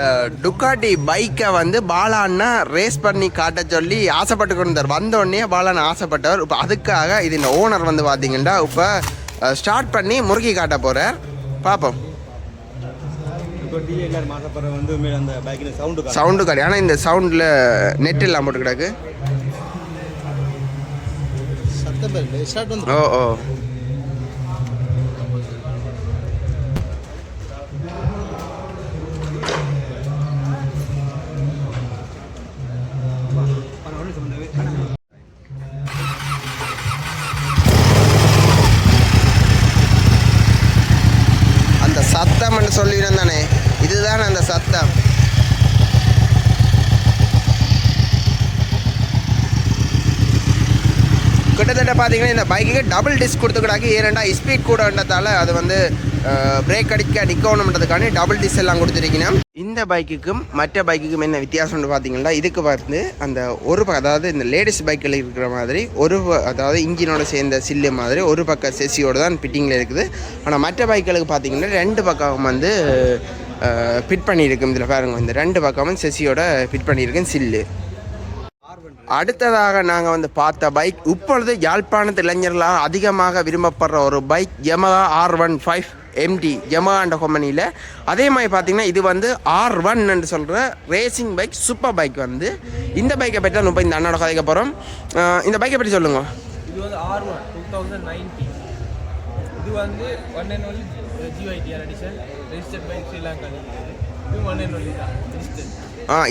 டுக்காட்டி பைக்கை வந்து பாலான்னா ரேஸ் பண்ணி காட்ட சொல்லி ஆசைப்பட்டு கொண்டார். வந்தோடனே பாலான்னு ஆசைப்பட்டவர். இப்போ அதுக்காக இது இந்த ஓனர் வந்து பார்த்தீங்கன்னா இப்போ ஸ்டார்ட் பண்ணி முறுக்கி காட்ட போகிறார். பார்ப்போம். சவுண்டு காடி, ஆனால் இந்த சவுண்டில் நெட் எல்லாம் போட்டு கிடக்கு. ஓ ஓ அந்த சத்தம்னு சொல்லிடுறேன் தானே, இதுதான் அந்த சத்தம். கிட்டத்தட்ட பார்த்தீங்கன்னா இந்த பைக்குக்கு டபுள் டிஸ்க் கொடுத்துக்கிட்டாக்கி, ஏனெண்டா ஸ்பீட் கூடன்றதால அது வந்து பிரேக் அடிக்க நிற்கணுன்றதுக்கான டபுள் டிஸ்க் எல்லாம் கொடுத்துருக்கீங்கன்னா. இந்த பைக்குக்கும் மற்ற பைக்குக்கும் என்ன வித்தியாசம்னு பார்த்தீங்கன்னா, இதுக்கு வந்து அந்த அதாவது இந்த லேடிஸ் பைக்கில் இருக்கிற மாதிரி அதாவது இன்ஜினோட சேர்ந்த சில்லு மாதிரி ஒரு பக்க செசியோடு தான் ஃபிட்டிங்கில் இருக்குது. ஆனால் மற்ற பைக்குகளுக்கு பார்த்தீங்கன்னா 2 பக்கம் வந்து ஃபிட் பண்ணியிருக்கும். இதில் பாருங்க, இந்த 2 பக்கமும் செசியோட ஃபிட் பண்ணியிருக்கேன் சில்லு. அடுத்ததாக நாங்கள் வந்து பார்த்த பைக் இப்பொழுது யாழ்ப்பாணத்து இளைஞர்களால் அதிகமாக விரும்பப்படுற ஒரு bike Yamaha R15 MT, Yamaha கம்பெனியில். அதே மாதிரி பார்த்தீங்கன்னா இது வந்து R1 என்று சொல்கிற ரேசிங் பைக், சூப்பர் பைக். வந்து இந்த பைக்கை பற்றி தான் இப்போ இந்த அண்ணோட கதைக்க போகிறோம். இந்த பைக்கை பற்றி சொல்லுங்க.
இது வந்து R1 2019. இது வந்து 1 and only GYTR edition, registered bike Sri Lanka. இது 1 and only தான் ரெஜிஸ்டர்ட்.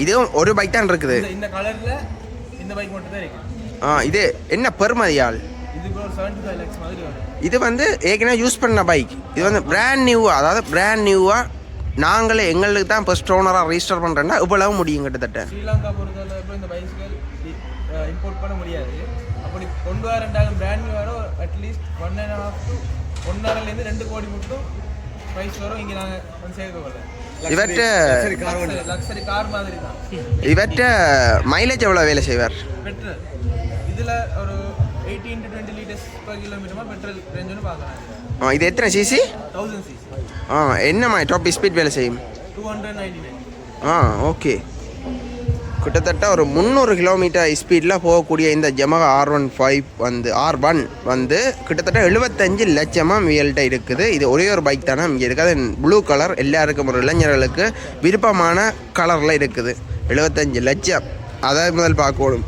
இதுவும் ஒரு பைக் தான் இருக்குது.
இந்த கலரில் இந்த பைக் மட்டும் தான் இருக்கு.
இது என்ன பெருமதியால்?
இது ஒரு 75 lakhs மாதிரி வரும். இது
வந்து ஏற்கனவே யூஸ் பண்ண பைக். இது வந்து பிராண்ட் நியூவாக, அதாவது பிராண்ட் நியூவாக நாங்களே எங்களுக்கு தான் ஃபர்ஸ்ட் ஓனராக ரெஜிஸ்டர் பண்ணுறேன்னா இவ்வளவு முடியும் கிட்டத்தட்ட.
ஸ்ரீலங்கா பொறுத்தவரை இந்த பைக்ஸ்கள் இம்போர்ட் பண்ண முடியாது. அப்படி கொண்டு வரண்டாலும் பிராண்ட் நியூ வரும். அட்லீஸ்ட் 1.5 to 1.5 2 கோடி மட்டும் ப்ரைஸ் வரும். இங்கே நாங்கள் வந்து சேர்க்கல.
இவற்ற
லக்ஸரி கார் மாதிரி தான்.
இவற்ற மைலேஜ் எவ்வளோ வேலை செய்வார்?
பெட்ரோல் இதில் ஒரு 18 to 20 liters per kilometer petrol ரேஞ்சுன்னு பார்க்கலாம்.
இது எத்தனை சிசி?
1000 cc.
என்ன மாதிரி டாப் ஸ்பீட் வேலை செய்யும்?
299.
ஓகே. கிட்டத்தட்ட ஒரு 300 கிலோமீட்டர் ஸ்பீடில் போகக்கூடிய இந்த Yamaha R1 வந்து கிட்டத்தட்ட 75 லட்சமாக வியல்கிட்ட இருக்குது. இது ஒரே ஒரு பைக் தானே இங்கே இருக்குது. அது ப்ளூ கலர், எல்லாருக்கும் ஒரு இளைஞர்களுக்கு விருப்பமான கலரில் இருக்குது. 75 லட்சம், அதை முதல் பார்க்கணும்.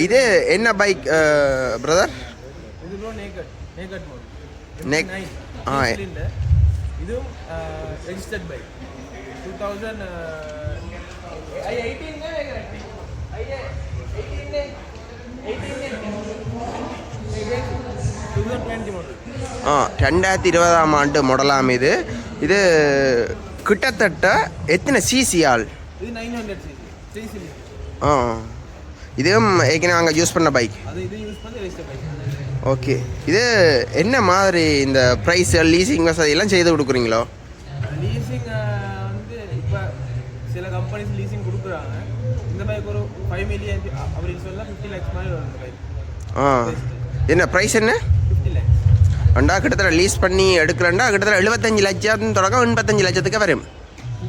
இது என்ன பைக் பிரதர்?
இது நேக்கட்
மோட்.
இதுவும் ரெஜிஸ்டர்ட் பைக்
2020 ஆண்டு மாடலாம். இது கிட்டத்தட்ட எத்தனை சிசியால்?
இது 900 cc.
இதுவும் ஏற்கனவே அங்கே யூஸ் பண்ண பைக். ஓகே. இது என்ன மாதிரி இந்த ப்ரைஸ் லீசிங் வசதியெல்லாம் செய்து கொடுக்குறீங்களோ?
லீசிங் வந்து இப்போ சில கம்பெனிஸ் லீசிங் கொடுக்குறாங்க. இந்த பைக் ஒரு 5 million அப்படின்னு சொல்ல 50 lakhs மாதிரி வரும் இந்த பைக்.
என்ன ப்ரைஸ் என்ன?
50 lakhs.
கிட்டத்தட்ட லீஸ் பண்ணி எடுக்கிறேன்டா கிட்டத்தட்ட 75 லட்சம் தொடக்கம் 85 லட்சத்துக்கு வரும்.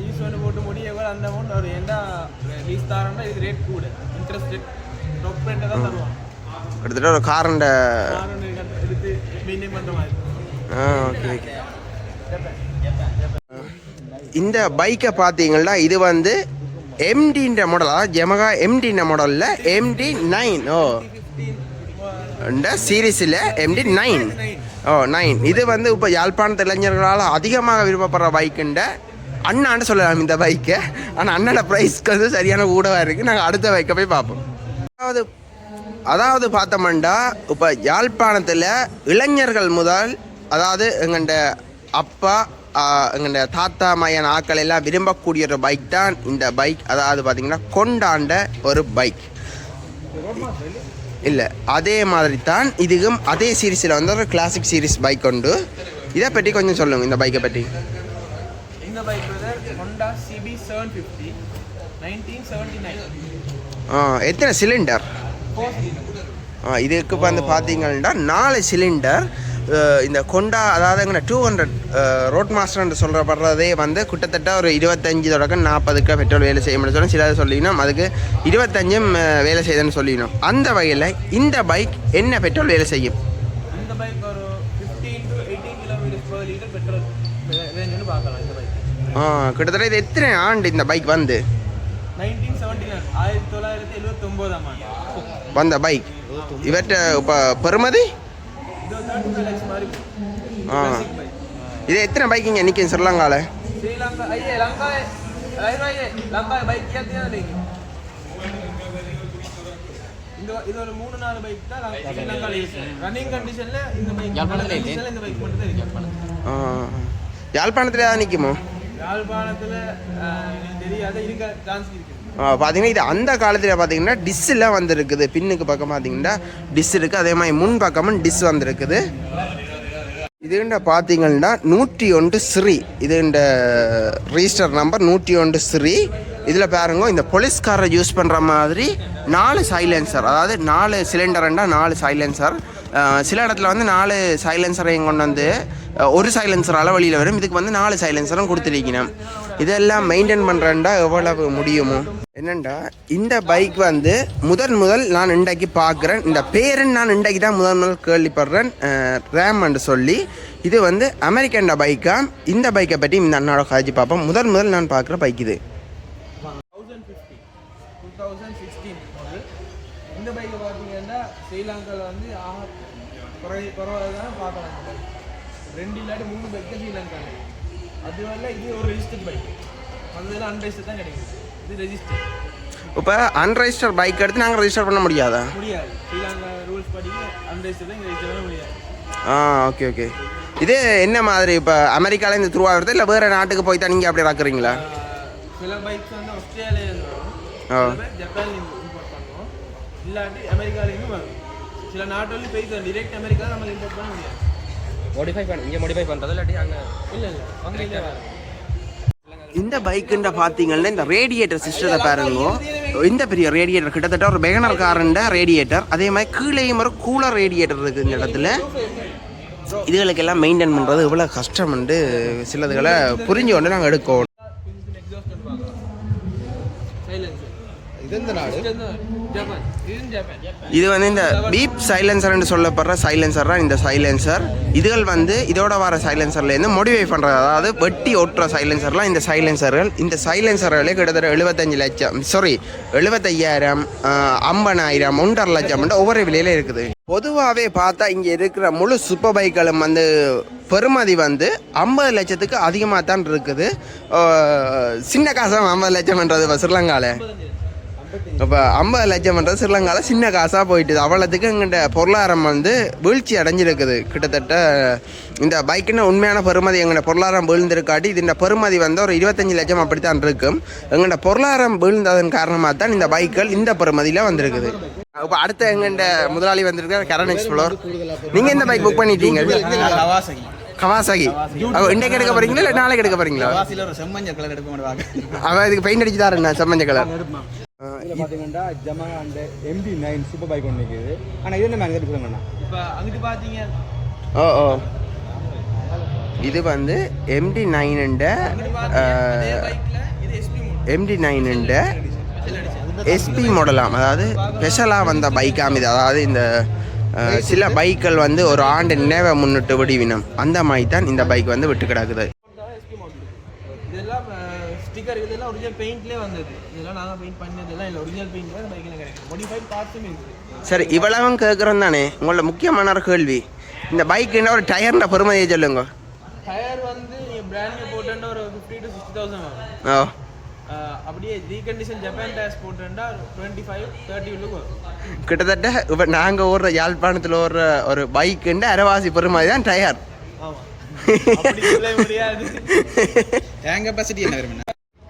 லீஸ் வந்து போட்டு முடிய அந்த அமௌண்ட் அவர் என்ன லீஸ் தரேன்னா இது ரேட் கூட இன்ட்ரெஸ்ட் ரேட் டாப் ரேட்டை தான் தருவாங்க.
கிட்டத்தட்ட ஒரு காரண்ட
எடுத்து மெயின்டைன் பண்ணுற மாதிரி.
Okay okay. இந்த பைக்கை பார்த்தீங்கன்னா இது வந்து எம்டின்ற மாடல், அதாவது Yamaha எம்டின்ற மாடலில் MD9 இந்த சீரீஸில் MD9 9. இது வந்து இப்போ யாழ்ப்பாணத்து இளைஞர்களால் அதிகமாக விருப்பப்படுற பைக்குண்ட அண்ணான்னு சொல்லலாம் இந்த பைக்கை. ஆனால் அண்ணனோட ப்ரைஸ்க்கு வந்து சரியான கூடவாக இருக்குது. நாங்கள் அடுத்த பைக்கை போய் பார்ப்போம். அதாவது பார்த்தோம்னா இப்போ யாழ்ப்பாணத்தில் இளைஞர்கள் முதல், அதாவது எங்கள்ட அப்பா எங்கள்ட தாத்தா மையன் ஆக்கள் எல்லாம் விரும்பக்கூடிய ஒரு பைக் தான் இந்த பைக். அதாவது பார்த்திங்கன்னா கொண்டாண்ட ஒரு பைக் இல்லை, அதே மாதிரி தான் இதுக்கும் அதே சீரீஸில் வந்து ஒரு கிளாசிக் சீரீஸ் பைக் உண்டு. இதை பற்றி கொஞ்சம் சொல்லுங்கள், இந்த பைக்கை பற்றி.
இந்த பைக் ஹோண்டா CB 750 1979.
எத்தனை சிலிண்டர்? இதுக்கு வந்து பார்த்தீங்கன்னா 4 சிலிண்டர். இந்த கொண்டா அதாவது எங்கே 200 ரோட் மாஸ்டர்ன்னு சொல்கிறப்படுறதே வந்து கிட்டத்தட்ட ஒரு 25 தொடக்கம் 40க்கு பெட்ரோல் வேலை செய்யணும்னு சொல்லி சிலர் சொல்லிக்கணும், அதுக்கு 25 வேலை செய்யுதுன்னு சொல்லிக்கணும். அந்த வகையில் இந்த பைக் என்ன பெட்ரோல் வேலை செய்யும்?
இந்த பைக் ஒரு 15 to 18 km/L பெட்ரோல் ரேஞ்சுன்னு பார்க்கலாம். இந்த பைக்
கிட்டத்தட்ட இது எத்தனை ஆண்டு இந்த பைக் வந்து?
1979 1979ஆம் ஆண்டு
வந்த பைக். இவற்ற இப்போ பெறுமதி
இது 35 லட்சம் மாதிரி.
இது எத்தனை பைக் இங்கே நிற்கும் ஸ்ரீலங்காவில்?
ஸ்ரீலங்கா லங்கா பைக் இது ஒரு 3-4 பைக் தான் ஸ்ரீலங்கால இருக்கு. ரன்னிங் கண்டிஷன்ல இந்த பைக் மட்டும் தான் இருக்கு.
யாழ்ப்பாணத்தில் ஏதாவது நிற்குமோ?
யாழ்ப்பாணத்தில் தெரியாத இருக்க சான்ஸ் இருக்கு.
பார்த்தீங்கன்னா இது அந்த காலத்தில் பார்த்தீங்கன்னா டிஸ்ஸெல்லாம் வந்துருக்குது. பின்னுக்கு பக்கம் பார்த்தீங்கன்னா டிஸ் இருக்குது, அதே மாதிரி முன் பக்கமும் டிஸ் வந்துருக்குது. இதுண்ட பார்த்தீங்கன்னா 101 ஸ்ரீ, இதுண்ட ரிஜிஸ்டர் நம்பர் 101 ஸ்ரீ. இதில் பாருங்க, இந்த போலீஸ்காரரை யூஸ் பண்ணுற மாதிரி 4 சைலன்சர், அதாவது 4 சிலிண்டர்ண்டா 4 சைலன்சர். சில இடத்துல வந்து 4 சைலன்சரையும் கொண்டு வந்து ஒரு சைலன்சரால் வெளியில் வரும். இதுக்கு வந்து 4 சைலன்சரும் கொடுத்துருக்கணும். இதெல்லாம் மெயின்டைன் பண்ணுறேன்டா எவ்வளவு முடியுமோ என்னண்டா. இந்த பைக் வந்து முதல் நான் இன்றைக்கு பார்க்குறேன். இந்த பேருன்னு நான் இன்றைக்கு தான் முதல் கேள்விப்படுறேன், ரேம்ன்னு சொல்லி. இது வந்து அமெரிக்கன் பைக்கா. இந்த பைக்கை பற்றி இந்த அண்ணாவோட காய்ச்சி பார்ப்போம். முதல் நான் பார்க்குற பைக் இது
2016 மாடல். இந்த பைக்கை பார்த்தீங்கன்னா ஸ்ரீலங்காவில் வந்து பரவாயில்ல பார்க்கலாம். இந்த பைக் 2 இல்லாட்டி 3 பைக் தான் ஸ்ரீலங்காவில். அதுவல்ல இது ஒரு ரெஜிஸ்டர்ட் பைக், அதெல்லாம் அன்ரெஜிஸ்டர் தான் கிடைக்கும். இது ரெஜிஸ்டர்.
இப்போ அன்ரெஜிஸ்டர் பைக் எடுத்து நாங்கள் ரெஜிஸ்டர் பண்ண முடியாதா?
முடியாது. ஸ்ரீலங்கா ரூல்ஸ் படி அன்ரெஜிஸ்டர் தான் ரெஜிஸ்டர் பண்ண முடியாது.
ஓகே. இது என்ன மாதிரி இப்போ அமெரிக்காவில் இந்த த்ரூவாக வருது, இல்லை வேறு நாட்டுக்கு போய் தான் நீங்கள் அப்படி பார்க்குறீங்களா?
சில பைக்ஸ் வந்து ஆஸ்திரேலியாவில் வரும், ஜப்பான்ல இம்போர்ட் பண்ணுவோம், இல்லாட்டி அமெரிக்காலேருந்து வரும். சில நாட்டுல போய் டிரெக்ட் அமெரிக்கா நம்ம இம்போர்ட் பண்ண முடியாது.
இங்கே மாடிஃபை பண்ணுறது இல்லாட்டி அங்கே
இல்லை அங்கே வரும்.
இந்த பைக்குன்ற பார்த்தீங்கன்னா இந்த ரேடியேட்டர் சிஸ்டத்தை பாருங்க. இந்த பெரிய ரேடியேட்டர் கிட்டத்தட்ட ஒரு பெகனர் காரண்ட ரேடியேட்டர். அதே மாதிரி கீழேயும் ஒரு கூலர் ரேடியேட்டர் இருக்குது இந்த இடத்துல. இதுகளுக்கெல்லாம் மெயின்டைன் பண்ணுறது இவ்வளோ கஷ்டம்ண்டு சிலதுகளை புரிஞ்சு கொண்டு நாங்கள் எடுக்கணும். இது வந்து இந்த பீப் சைலன்சர்னு சொல்லப்படுற சைலன்சர் தான் இந்த சைலன்சர். இதுகள் வந்து இதோட வர சைலன்சர்லேருந்து மோடிஃபை பண்ணுறது, அதாவது வெட்டி ஒட்டுற சைலன்சர்லாம் இந்த சைலன்சர்கள். இந்த சைலன்சர்களே கிட்டத்தட்ட 75 லட்சம் 75,000 50,000 1.5 லட்சம் ஒவ்வொரு விலையில இருக்குது. பொதுவாகவே பார்த்தா இங்கே இருக்கிற முழு சூப்பர் பைக்களும் வந்து பெறுமதி வந்து 50 லட்சத்துக்கு அதிகமாக தான் இருக்குது. சின்ன காசாக 50 லட்சம்ன்றது இப்போ ஸ்ரீலங்காவில் இப்போ 50 லட்சம்ன்றது ஸ்ரீலங்காவில் சின்ன காசாக போயிட்டுது. அவ்வளோத்துக்கு எங்கிட்ட பொருளாதாரம் வந்து வீழ்ச்சி அடைஞ்சிருக்குது. கிட்டத்தட்ட இந்த பைக்குன்னு உண்மையான பெறுமதி எங்கள்ட பொருளாதாரம் வீழ்ந்திருக்காட்டி இதுண்ட பெறுமதி வந்து ஒரு 25 லட்சம் அப்படித்தான் இருக்கும். எங்கள்ட பொருளாதாரம் வீழ்ந்ததன் காரணமாக தான் இந்த பைக்குகள் இந்த பெறுமதியில் வந்திருக்குது. இப்போ அடுத்த எங்கள்ட முதலாளி வந்திருக்கார் கரண் எக்ஸ்ப்ளோர். நீங்கள் இந்த பைக் புக் பண்ணிட்டீங்க? கவாசாகி. இன்றைக்கு எடுக்க போறீங்களா இல்லை நாளைக்கு எடுக்க போறீங்களா? அவன் இதுக்கு பெயிண்ட் அடிச்சு தாருண்ணா செம்மஞ்ச கலர்.
பார்த்தீங்கன்னா ஜமா அந்த MD9 சூப்பர் பைக் ஒன்று இருக்குது. ஆனால் இது என்ன மேலே சொல்லுங்கண்ணா.
இப்போ அங்கிட்டு பார்த்தீங்க
இது வந்து MD9 MD9 SP மாடலாம், அதாவது ஸ்பெஷலாக வந்த பைக்காம் இது. அதாவது இந்த சில பைக்கள் வந்து ஒரு ஆண்டு நினைவை முன்னிட்டு விடுவினம், அந்த மாதிரி தான் இந்த பைக் வந்து விட்டு கிடக்குது.
இதெல்லாம் ஸ்டிக்கர் இதெல்லாம் ஒரிஜினல் பெயிண்ட்லேயே வந்தது. இதெல்லாம் நாங்கள் பெயிண்ட் பண்ணதெல்லாம் இல்லை, ஒரிஜினல் பெயிண்ட் தான் பைக்கில் கிடைக்கும். மாடிஃபைட் பார்ட்ஸும் இருக்குது.
சரி, இவ்வளவும் கேட்குறோம் தானே. உங்களோட முக்கியமான ஒரு கேள்வி, இந்த பைக்குன்னா ஒரு டயர்ன்ற பெருமதியை சொல்லுங்க.
டயர் வந்து பிராண்ட் நியூ போட்டேன்னா ஒரு 50 to 60,000 ஆகும்.
ஓ
அப்படியே ரீகண்டிஷன் ஜப்பான் டயர்ஸ் போட்டேன்னா 25-30 உள்ளுக்கு வரும்.
கிட்டத்தட்ட இப்போ நாங்கள் ஓடுற யாழ்ப்பாணத்தில் ஓடுற ஒரு பைக்குண்டு அரைவாசி பொறு மாதிரி தான் டயர்.
ஆமாம், அப்படி சொல்ல முடியாது.
ஏன் கெப்பாசிட்டி என்ன வரும்?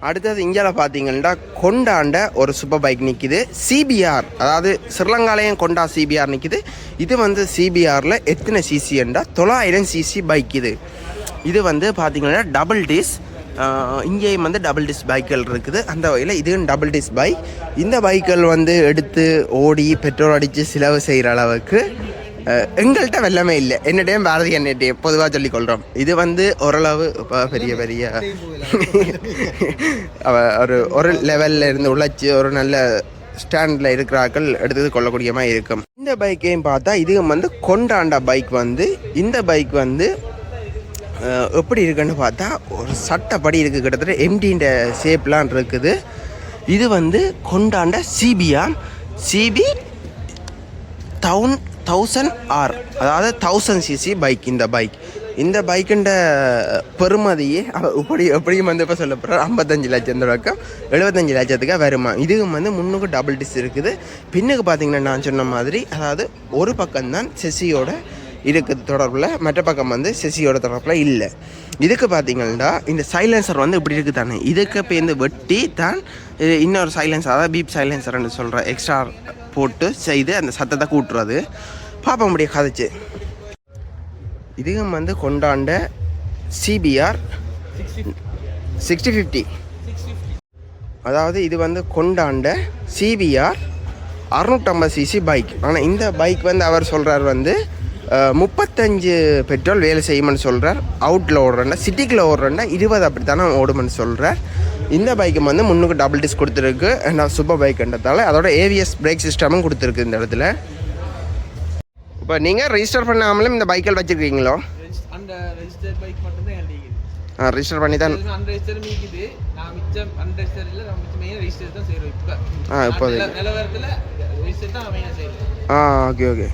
அடுத்தது இந்தியாவில் பார்த்தீங்கன்னா கொண்டாண்ட ஒரு சூப்பர் பைக் நிற்கிது சிபிஆர், அதாவது ஸ்ரீலங்காலையும் கொண்டா சிபிஆர் நிற்கிது. இது வந்து சிபிஆரில் எத்தனை சிசின்னா 900 சிசி பைக் இது. இது வந்து பார்த்தீங்கன்னா டபுள் டிஸ், இங்கேயும் வந்து டபுள் டிஸ் பைக்குகள் இருக்குது. அந்த வகையில் இதுவும் டபுள் டிஸ் பைக். இந்த பைக்குகள் வந்து எடுத்து ஓடி பெட்ரோல் அடித்து செலவு செய்கிற அளவுக்கு எங்கள்கிட்ட வெள்ளமே இல்லை. என்னடையும் பாரதி என்னட்டையும் பொதுவாக சொல்லிக்கொள்கிறோம். இது வந்து ஓரளவு இப்போ பெரிய பெரிய ஒரு லெவலில் இருந்து உழைச்சி ஒரு நல்ல ஸ்டாண்டில் இருக்கிறார்கள் எடுத்து கொள்ளக்கூடிய மாதிரி இருக்கும். இந்த பைக்கையும் பார்த்தா இதுவும் வந்து கொண்டாண்ட பைக் வந்து இந்த பைக் வந்து எப்படி இருக்குன்னு பார்த்தா ஒரு சட்டப்படி இருக்குது. கிட்டத்தட்ட எம்டின்ற ஷேப்லாம் இருக்குது. இது வந்து கொண்டாண்ட சிபி 1000R, அதாவது 1000 சிசி பைக். இந்த பைக்குண்ட பெருமதியே எப்படியும் வந்து இப்போ சொல்லப்படுற 55 லட்சம் தொடக்கம் 75 லட்சத்துக்கு வருமா. இதுவும் வந்து முன்னுக்கு டபுள் டிஸ் இருக்குது. பின்னுக்கு பார்த்தீங்கன்னா நான் சொன்ன மாதிரி, அதாவது ஒரு பக்கம்தான் செசியோட இருக்குது தொடர்பில், மற்ற பக்கம் வந்து செசியோட தொடர்பில் இல்லை. இதுக்கு பார்த்தீங்கன்னா இந்த சைலன்சர் வந்து இப்படி இருக்குது தானே, இதுக்கு இப்போ இந்த வெட்டி தான் இன்னொரு சைலன்சர், அதாவது பீப் சைலன்சர்னு சொல்கிற எக்ஸ்ட்ரா போட்டு செய்து அந்த சத்தத்தை கூட்டுறது. பார்ப்போம் முடிய கதைச்சு. இதுவும் வந்து கொண்டாண்ட சிபிஆர் 6050, அதாவது இது வந்து கொண்டாண்ட சிபிஆர் 650 சிசி பைக். ஆனால் இந்த பைக் வந்து அவர் சொல்கிறார் வந்து 35 பெட்ரோல் வேலை செய்யுமென்னு சொல்கிறார். அவுட்டில் ஓடுறேன்னா, சிட்டிக்குள்ளே ஓடுறேன்னா 20 அப்படித்தானே ஓடுமென்னு சொல்கிறார். இந்த பைக்கு வந்து முன்னுக்கு டபுள் டிஸ்க் கொடுத்துருக்கு, நான் சூப்பர் பைக்குன்றதால அதோட ஏவிஎஸ் பிரேக் சிஸ்டமும் கொடுத்துருக்கு இந்த இடத்துல. இப்போ நீங்கள் ரெஜிஸ்டர் பண்ணாமலும் இந்த பைக்கில் வச்சுருக்கீங்களோ?
அந்த ரெஜிஸ்டர் பைக் மட்டும் தான் என்கிட்ட.
ரெஜிஸ்டர் பண்ணி தான்
அன்ரெஜிஸ்டர் மீக்குது. நான் மிச்சம் அன்ரெஜிஸ்டர் இல்லை, நான் மிச்சம் மெயின் ரெஜிஸ்டர் தான் செய்கிறோம். இப்போ
இப்போ
நிலவரத்தில் ரெஜிஸ்டர் தான் மெயினாக செய்கிறேன்.
ஓகே.